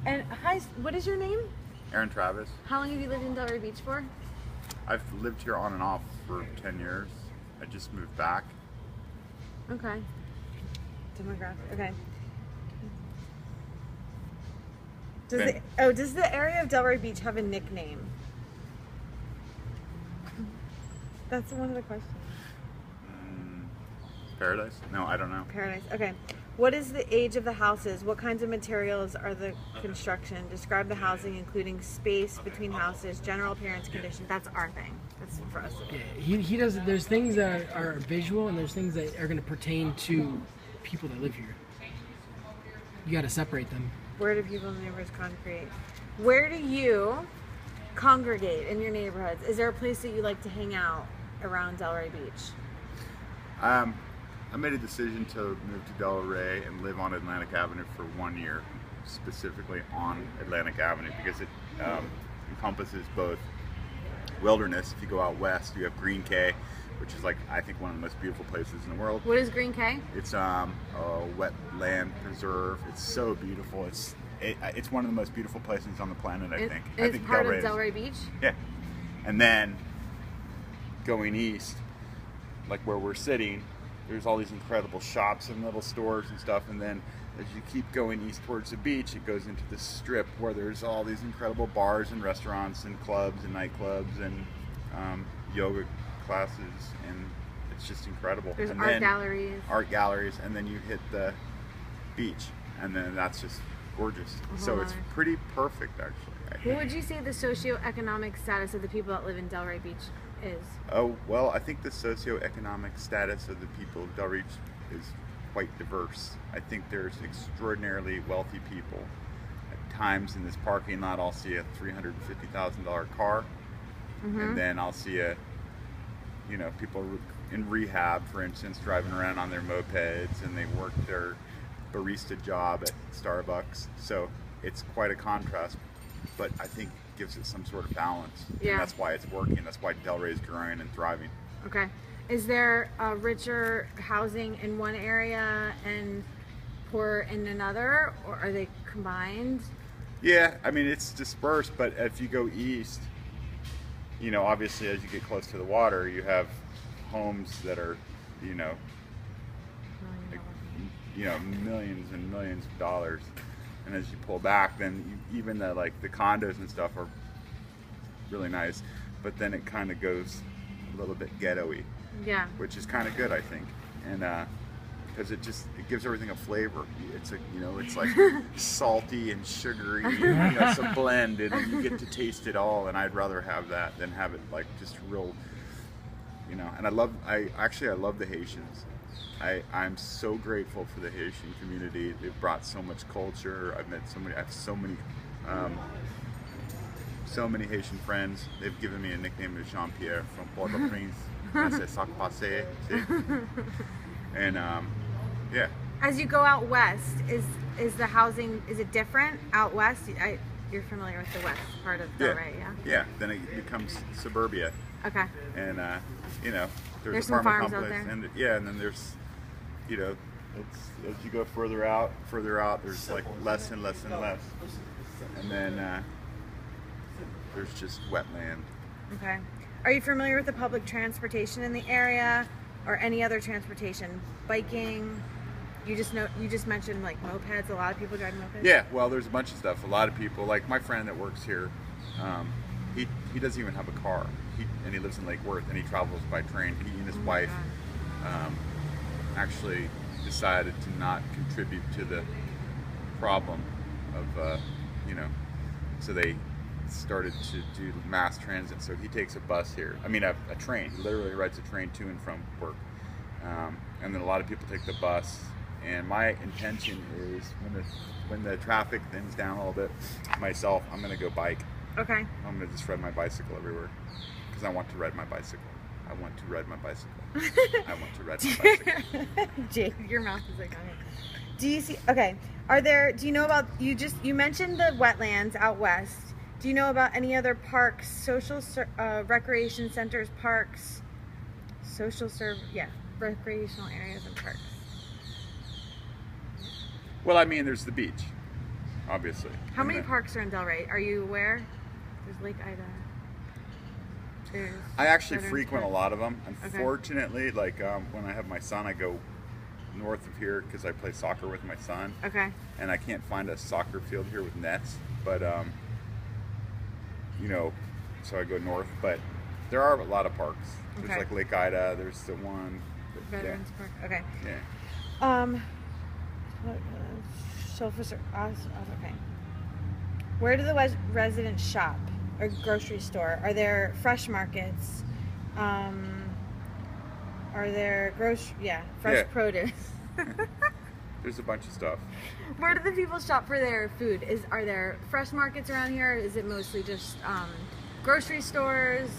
And hi, what is your name? Aaron Travis. How long have you lived in Delray Beach for? I've lived here on and off for 10 years. I just moved back. Okay. Demographic. Okay. Does the area of Delray Beach have a nickname? That's one of the questions. Paradise? No, I don't know. Paradise. Okay. What is the age of the houses? What kinds of materials are the construction? Describe the housing, including space between houses, general appearance, condition. That's our thing. That's for us. Yeah, he does. There's things that are visual, and there's things that are going to pertain to people that live here. You got to separate them. Where do people and neighbors congregate? Where do you congregate in your neighborhoods? Is there a place that you like to hang out around Delray Beach? I made a decision to move to Delray and live on Atlantic Avenue for 1 year, specifically on Atlantic Avenue, because it encompasses both wilderness. If you go out west, you have Green Cay, which is like, I think, one of the most beautiful places in the world. What is Green Cay? It's a wetland preserve. It's so beautiful. It's one of the most beautiful places on the planet, I think. I think part of Delray Beach? Yeah. And then going east, like where we're sitting, there's all these incredible shops and little stores and stuff, and then as you keep going east towards the beach, it goes into this strip where there's all these incredible bars and restaurants and clubs and nightclubs and yoga classes, and it's just incredible. There's and art galleries. Art galleries, and then you hit the beach, and then that's just gorgeous. So it's pretty perfect, actually. What would you say the socioeconomic status of the people that live in Delray Beach is? Oh, well, I think the socioeconomic status of the people of Delray Beach is quite diverse. I think there's extraordinarily wealthy people. At times in this parking lot, I'll see a $350,000 car, and then I'll see people in rehab, for instance, driving around on their mopeds, and they work their barista job at Starbucks. So it's quite a contrast, but I think gives it some sort of balance. Yeah. And that's why it's working. That's why Delray is growing and thriving. Okay. Is there richer housing in one area and poorer in another, or are they combined? Yeah, I mean, it's dispersed, but if you go east, obviously as you get close to the water, you have homes that are, millions and millions of dollars. And as you pull back, then even the condos and stuff are really nice, but then it kind of goes a little bit ghetto-y. Yeah. Which is kind of good, I think, and because it gives everything a flavor. It's like salty and sugary. It's a blend, and you get to taste it all. And I'd rather have that than have it like just real. And I love the Haitians. I'm so grateful for the Haitian community. They've brought so much culture. I've met I have so many Haitian friends. They've given me a nickname of Jean-Pierre from Port-au-Prince. C'est ça qui passe. And yeah. As you go out west, is the housing, is it different out west? You're familiar with the west part of Delray, yeah? Yeah. Then it becomes suburbia. Okay. And there's some apartment farms out complex, there. and then there's it's as you go further out, there's like less and less and less, and then there's just wetland. Okay. Are you familiar with the public transportation in the area, or any other transportation? Biking? You just mentioned like mopeds. A lot of people drive mopeds. Yeah. Well, there's a bunch of stuff. A lot of people, like my friend that works here, he doesn't even have a car. He lives in Lake Worth, and he travels by train. He and his wife actually decided to not contribute to the problem of so they started to do mass transit. So he takes a bus here. I mean, a train. He literally rides a train to and from work. And then a lot of people take the bus. And my intention is when the traffic thins down a little bit, myself, I'm going to go bike. Okay. I'm going to just ride my bicycle everywhere because I want to ride my bicycle. I want to ride my bicycle. I want to ride my bicycle. Jake, your mouth is like on it. Do you see? Okay. Do you know about, you mentioned the wetlands out west. Do you know about any other parks, recreation centers, parks, recreational areas and parks? Well, I mean, there's the beach. obviously. How And many then- parks are in Delray? Are you aware? There's Lake Ida. There's I actually Veterans frequent a Park. lot of them. Unfortunately, like when I have my son, I go north of here because I play soccer with my son, Okay. and I can't find a soccer field here with nets. But you know, so I go north. But there are a lot of parks. There's Okay. like Lake Ida. There's the one. Veterans Park. Okay. Yeah. Sofas are okay. Where do the residents shop or grocery store? Are there fresh markets? Are there fresh Yeah. produce? There's a bunch of stuff. Where do the people shop for their food? Are there fresh markets around here? Is it mostly just grocery stores?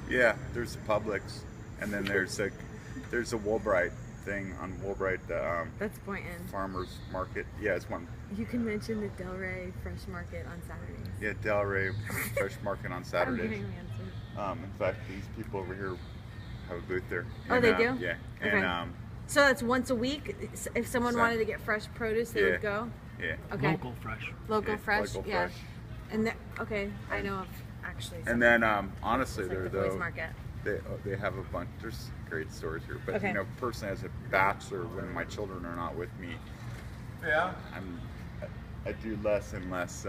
Yeah, there's the Publix, and then there's a Woolbright thing on Woolbright, the That's Boynton. farmers market. Yeah, it's one. You can mention the Delray Fresh Market on Saturdays. Yeah, Delray Fresh Market on I'm Saturdays. giving the answer. In fact, these people over here have a booth there. Oh, they do? Yeah, Okay. and So that's once a week. If someone So- wanted to get fresh produce, they Yeah. would go. yeah, Okay. Local fresh. Local Yeah, fresh. local yeah. fresh. And okay, I know of actually. and then honestly, it's like they're the boys though market. they have a bunch. There's great stores here, but Okay. you know, personally as a bachelor, when my children are not with me, I do less and less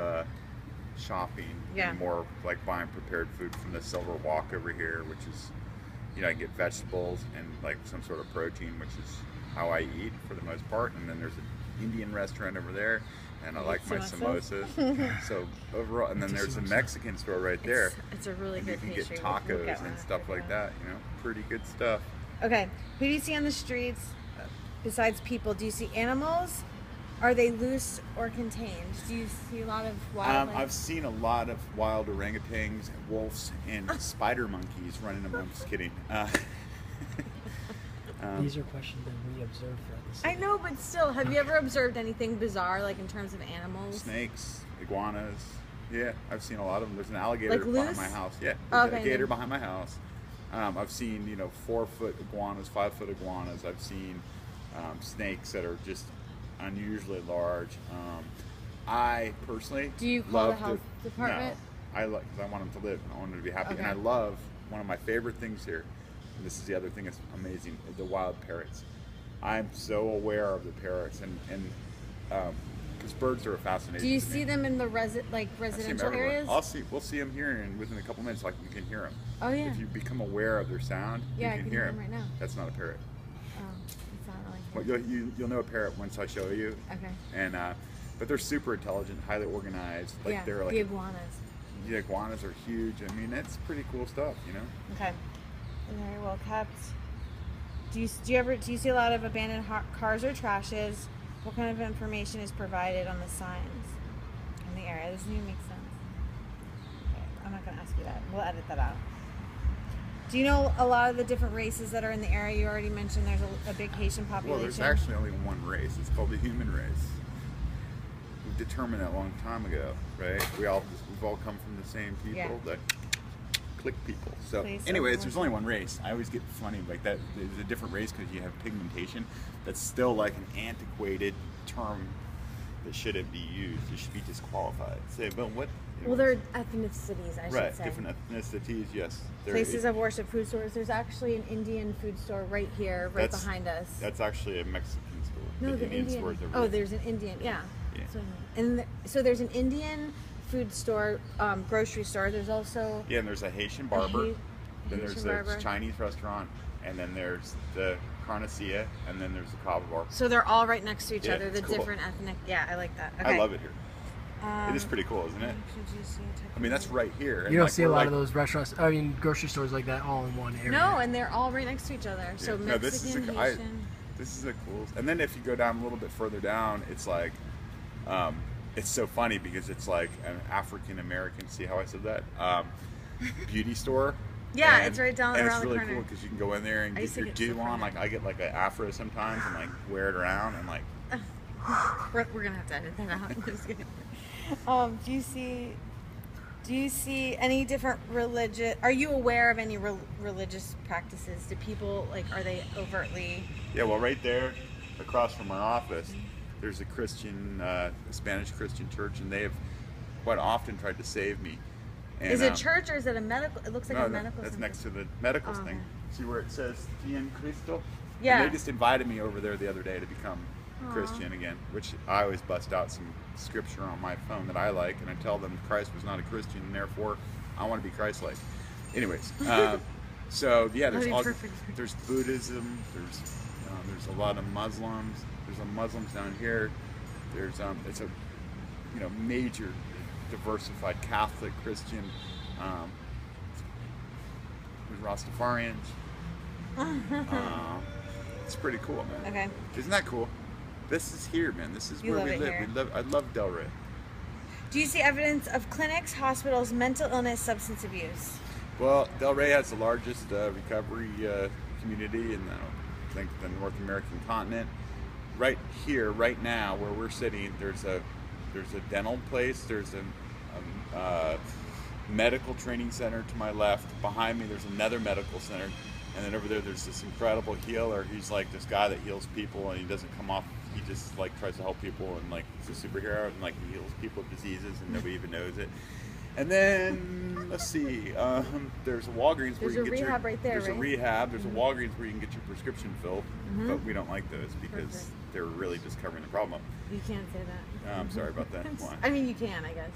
shopping. Yeah. And more like buying prepared food from the Silver Walk over here, which is, you know, I get vegetables and like some sort of protein, which is how I eat for the most part. And then there's an Indian restaurant over there, and I like my samosas? samosas. So overall, and then there's a Mexican store right there. It's a really And you good can get pastry. We'll tacos get one and after stuff like that. You know, pretty good stuff. Okay, who do you see on the streets besides people? Do you see animals? Are they loose or contained? Do you see a lot of wildlife? I've seen a lot of wild orangutans, wolves, and spider monkeys running among. Just kidding. These are questions that we observe throughout the I city. know, but still, have you ever observed anything bizarre, like in terms of animals? Snakes, iguanas. Yeah, I've seen a lot of them. There's an alligator Like behind loose? my house. Yeah, Oh, there's okay, a gator then. behind my house. I've seen 4-foot iguanas, 5-foot iguanas. I've seen snakes that are just unusually large. I personally Do you call the love health department? No, I like because I want them to live. I want them to be happy, Okay. and I love one of my favorite things here. And this is the other thing that's amazing: the wild parrots. I'm so aware of the parrots, and because birds are a fascination. Do you to me. see them in the I see 'em residential everywhere. areas? We'll see them here, and within a couple minutes, like you can hear them. Oh, yeah. If you become aware of their sound, Yeah, I you can can hear hear 'em them. right now. That's not a parrot. Oh, it's not really. Well, you'll know a parrot once I show you. Okay. And but they're super intelligent, highly organized. Like yeah, they're like the iguanas. the iguanas are huge. I mean, it's pretty cool stuff, you know. Okay. And very well kept. Do you see a lot of abandoned cars or trashes? What kind of information is provided on the signs in the area? This doesn't even make sense. Okay, I'm not going to ask you that. We'll edit that out. Do you know a lot of the different races that are in the area? You already mentioned there's a big Haitian population. Well, there's actually only one race. It's called the human race. We determined that a long time ago, right? We've all come from the same people, Yeah. the click people. So, Please, anyways, so there's only one race. I always get funny like that. There's a different race because you have pigmentation. That's still like an antiquated term that shouldn't be used. It should be disqualified. Say, but what? Well, they're ethnicities, I right, should say. different ethnicities. Yes, there Places is. of worship, food stores. There's actually an Indian food store right here, right That's- behind us. That's actually a Mexican store. No, the Indian. stores over Oh, there. there's an Indian. Yeah. Yeah. So, and so there's an Indian food store, grocery store. There's also Yeah, and there's a Haitian barber. Then there's Haitian the barber. Chinese restaurant, and then there's the Carnicia, and then there's the Cava Bar. so they're all right next to each Yeah, other. The it's cool. different ethnic. Yeah, I like that. Okay. I love it here. It is pretty cool, isn't it? I mean, that's right here. You don't like, see a we're lot like- of those restaurants. I mean, grocery stores like that all in one area. No, and they're all right next to each other. So Yeah. No, Mexican, this Haitian. this is a cool. And then if you go down a little bit further down, it's like, it's so funny because it's like an African American. See how I said that? Beauty store. Yeah, And- it's right down and around it's the really corner. cool because you can go in there and I get used to your get do so on. pregnant. Like I get like an afro sometimes and like wear it around and like. We're gonna have to edit that out. I'm just kidding. Do you see any different religious? Are you aware of any religious practices? Do people are they overtly? Yeah, well, right there, across from our office, there's a Christian, a Spanish Christian church, and they have quite often tried to save me. And, Is it church or is it a medical? It looks like no, a medical. that's center. next to the medical Oh, thing. okay. See where it says Tien Cristo? Yeah. And they just invited me over there the other day to become Aw. Christian again, which I always bust out some scripture on my phone that I like, and I tell them Christ was not a Christian, and therefore I want to be Christ-like. Anyways, so yeah, That'd be there's perfect. there's Buddhism, there's a lot of Muslims. There's some Muslims down here. There's it's a major diversified Catholic, Christian. There's Rastafarians. It's pretty cool, man. Okay. Isn't that cool? This is here, man. This is You where love we it live. here. I love Delray. Do you see evidence of clinics, hospitals, mental illness, substance abuse? Well, Delray has the largest recovery community in I think the North American continent. Right here, right now, where we're sitting, there's a dental place. There's a medical training center to my left. Behind me, there's another medical center, and then over there's this incredible healer. He's like this guy that heals people, and he doesn't come off. He just like tries to help people, and like he's a superhero, and like he heals people with diseases, and nobody even knows it. And then let's see, there's a Walgreens where There's you a can get your rehab right there, there's a right? rehab. There's a Walgreens where you can get your prescription filled, Mhm. but we don't like those because Perfect. they're really just covering the problem. You can't say that. I'm sorry about that. Why? I mean, you can, I guess.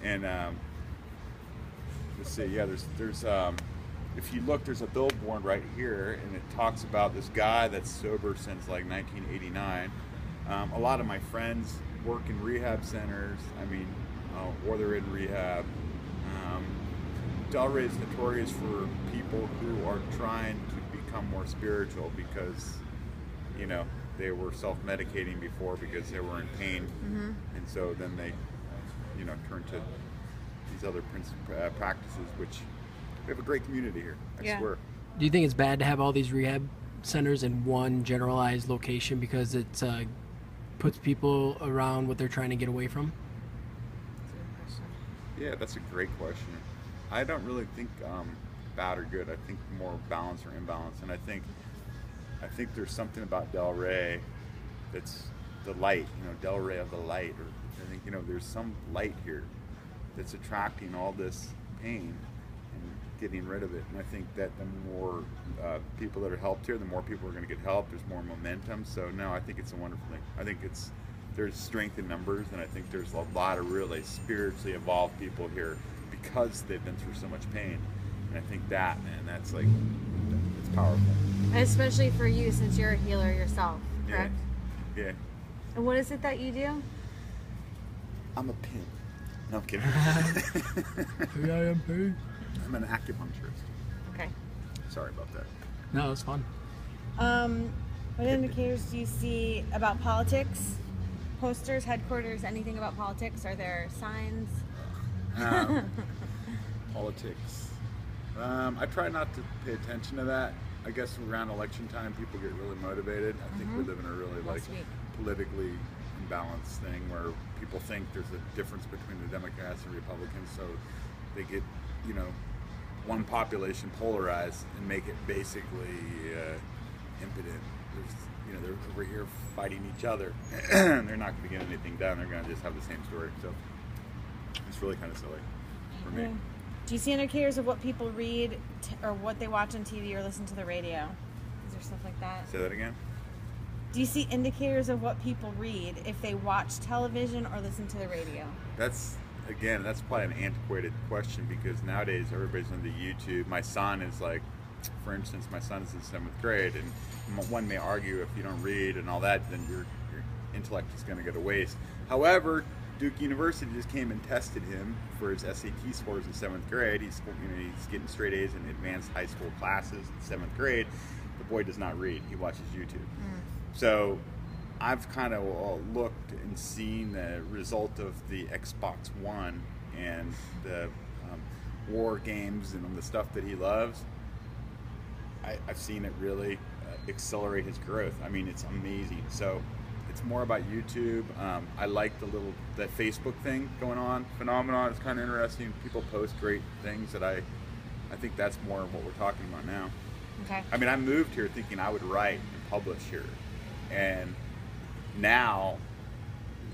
And let's see, yeah, there's if you look, there's a billboard right here, and it talks about this guy that's sober since like 1989. A lot of my friends work in rehab centers. I mean, or they're in rehab. Delray is notorious for people who are trying to become more spiritual because, they were self-medicating before because they were in pain, and so then they, turn to these other practices, which we have a great community here. I swear. Do you think it's bad to have all these rehab centers in one generalized location because it puts people around what they're trying to get away from? Yeah, that's a great question. I don't really think bad or good. I think more balance or imbalance, and I think there's something about Delray that's the light. Delray of the light, or I think there's some light here that's attracting all this pain and getting rid of it. And I think that the more people that are helped here, the more people are going to get help. There's more momentum. So no, I think it's a wonderful thing. I think there's strength in numbers, and I think there's a lot of really spiritually evolved people here because they've been through so much pain. And I think that, man, that's like, it's powerful. Especially for you, since you're a healer yourself, correct? Yeah. And what is it that you do? I'm a pimp. No, I'm kidding. I'm an acupuncturist. Okay. Sorry about that. No, it's fun. What indicators do you see about politics? Posters, headquarters, anything about politics? Are there signs? Politics. I try not to pay attention to that. I guess around election time, people get really motivated. I think we live in a really Sweet. politically imbalanced thing where people think there's a difference between the Democrats and Republicans, so they get, one population polarized and make it basically impotent. They're over here fighting each other. They're not going to get anything done. They're going to just have the same story. So it's really kind of silly for me. Yeah. Do you see indicators of what people read or what they watch on TV or listen to the radio? Is there stuff like that? Say that again? Do you see indicators of what people read if they watch television or listen to the radio? That's probably an antiquated question because nowadays everybody's into YouTube. My son is like, for instance, my son is in 7th grade, and one may argue if you don't read and all that, then your intellect is going to go to waste. However, Duke University just came and tested him for his SAT scores in 7th grade. He's getting straight A's in advanced high school classes in 7th grade. The boy does not read. He watches YouTube. So I've kind of looked and seen the result of the Xbox One and the war games and the stuff that he loves. I've seen it really accelerate his growth. I mean, it's amazing. So it's more about YouTube. I like the Facebook thing going on. Phenomenon. It's kind of interesting. People post great things that I think that's more of what we're talking about now. Okay. I mean, I moved here thinking I would write and publish here, and now